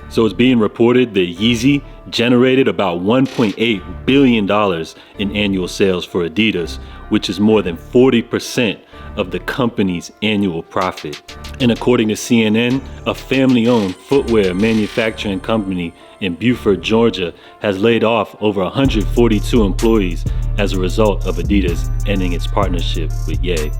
So it's being reported that Yeezy generated about $1.8 billion in annual sales for Adidas, which is more than 40% of the company's annual profit. And according to CNN, a family-owned footwear manufacturing company in Beaufort, Georgia, has laid off over 142 employees as a result of Adidas ending its partnership with Ye.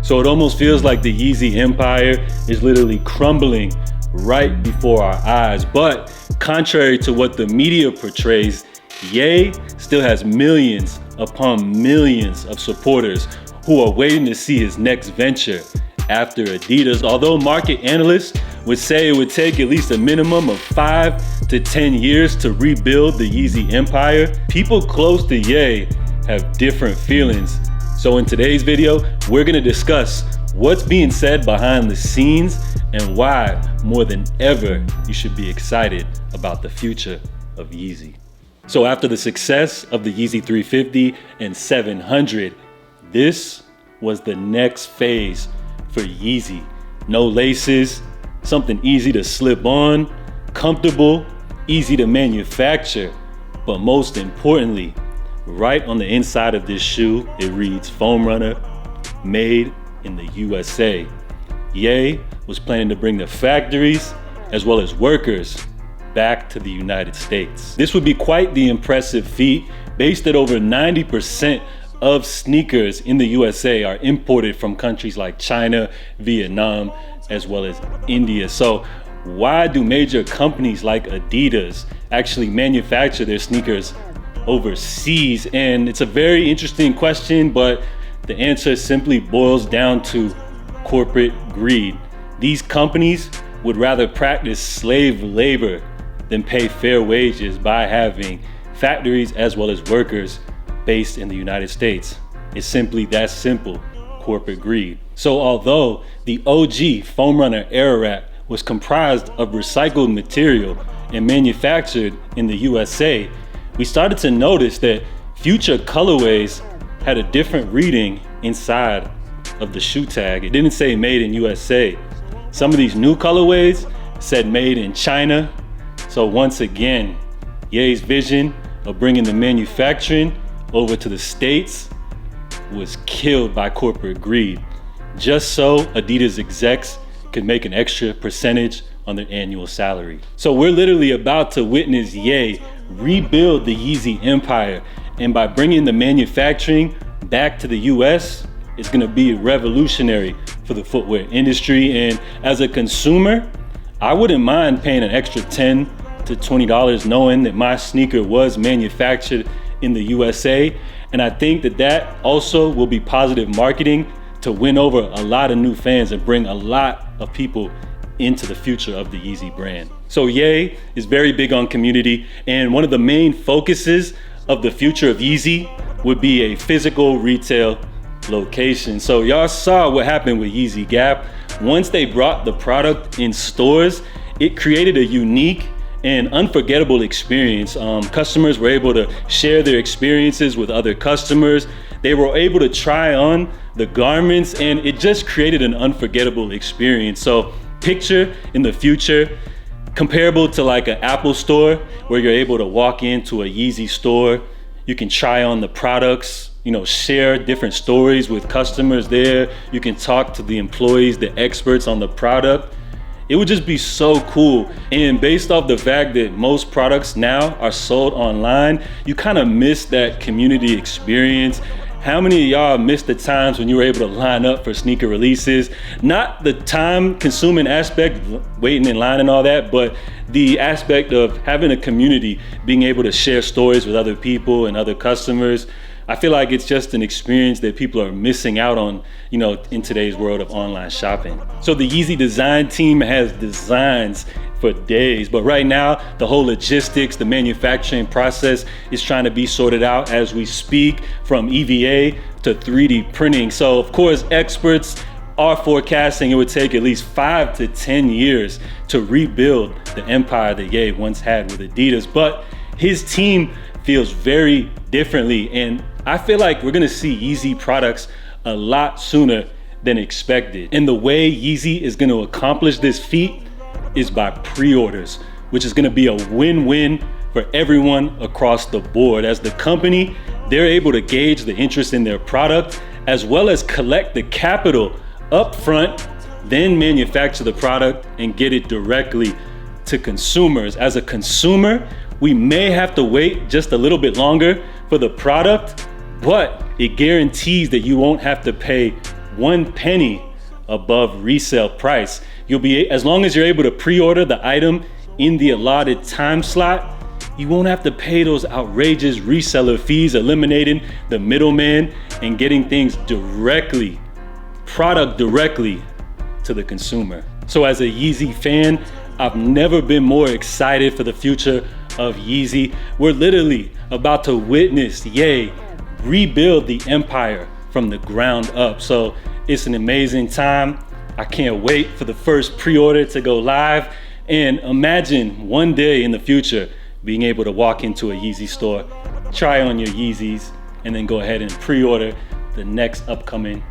So it almost feels like the Yeezy empire is literally crumbling right before our eyes. But contrary to what the media portrays, Ye still has millions upon millions of supporters who are waiting to see his next venture after Adidas. Although market analysts would say it would take at least a minimum of 5 to 10 years to rebuild the Yeezy empire, people close to Ye have different feelings. So in today's video, we're gonna discuss what's being said behind the scenes and why, more than ever, you should be excited about the future of Yeezy. So after the success of the Yeezy 350 and 700, this was the next phase for Yeezy. No laces, something easy to slip on, comfortable, easy to manufacture, but most importantly, right on the inside of this shoe, it reads Foam Runner, made in the USA. Ye was planning to bring the factories as well as workers back to the United States. This would be quite the impressive feat, based that over 90% of sneakers in the USA are imported from countries like China, Vietnam, as well as India. So why do major companies like Adidas actually manufacture their sneakers overseas? And it's a very interesting question, but the answer simply boils down to corporate greed. These companies would rather practice slave labor than pay fair wages by having factories as well as workers based in the United States. It's simply that simple, corporate greed. So although the OG Foam Runner Aerorack was comprised of recycled material and manufactured in the USA, we started to notice that future colorways had a different reading inside of the shoe tag. It didn't say made in USA. Some of these new colorways said made in China. So once again, Ye's vision of bringing the manufacturing over to the States was killed by corporate greed, just so Adidas execs could make an extra percentage on their annual salary. So we're literally about to witness Ye rebuild the Yeezy empire, and by bringing the manufacturing back to the US, it's gonna be revolutionary for the footwear industry. And as a consumer, I wouldn't mind paying an extra $10 to $20 knowing that my sneaker was manufactured in the USA. And I think that that also will be positive marketing to win over a lot of new fans and bring a lot of people into the future of the Yeezy brand. So Ye is very big on community, and one of the main focuses of the future of Yeezy would be a physical retail location. So y'all saw what happened with Yeezy Gap. Once they brought the product in stores, it created a unique and unforgettable experience. Customers were able to share their experiences with other customers. They were able to try on the garments, and it just created an unforgettable experience. So picture in the future, comparable to like an Apple store where you're able to walk into a Yeezy store, you can try on the products, share different stories with customers there. You can talk to the employees, the experts on the product. It would just be so cool. And based off the fact that most products now are sold online, you kind of miss that community experience. How many of y'all missed the times when you were able to line up for sneaker releases? Not the time consuming aspect, waiting in line and all that, but the aspect of having a community, being able to share stories with other people and other customers. I feel like it's just an experience that people are missing out on, in today's world of online shopping. So the Yeezy design team has designs for days, but right now, the whole logistics, the manufacturing process is trying to be sorted out as we speak, from EVA to 3D printing. So of course, experts are forecasting it would take at least 5 to 10 years to rebuild the empire that Ye once had with Adidas, but his team feels very differently, and I feel like we're gonna see Yeezy products a lot sooner than expected. And the way Yeezy is gonna accomplish this feat is by pre-orders. which is gonna be a win-win for everyone across the board. As the company, they're able to gauge the interest in their product as well as collect the capital up front, then manufacture the product and get it directly to consumers. As a consumer, we may have to wait just a little bit longer for the product, but it guarantees that you won't have to pay 1 penny above resale price. You'll be, as long as you're able to pre-order the item in the allotted time slot, you won't have to pay those outrageous reseller fees, eliminating the middleman and getting things directly, product directly to the consumer. So as a Yeezy fan, I've never been more excited for the future of Yeezy. We're literally about to witness Ye rebuild the empire from the ground up. So it's an amazing time. I can't wait for the first pre-order to go live. And imagine one day in the future being able to walk into a Yeezy store, try on your Yeezys, and then go ahead and pre-order the next upcoming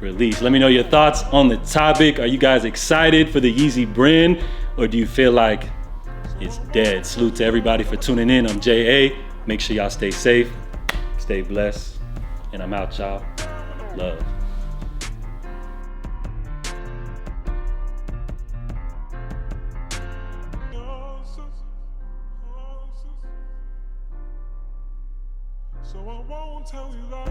release. Let me know your thoughts on the topic. Are you guys excited for the Yeezy brand, or do you feel like it's dead? Salute to everybody for tuning in. I'm J.A. Make sure y'all stay safe, stay blessed, and I'm out, y'all. Love. So I won't tell you that.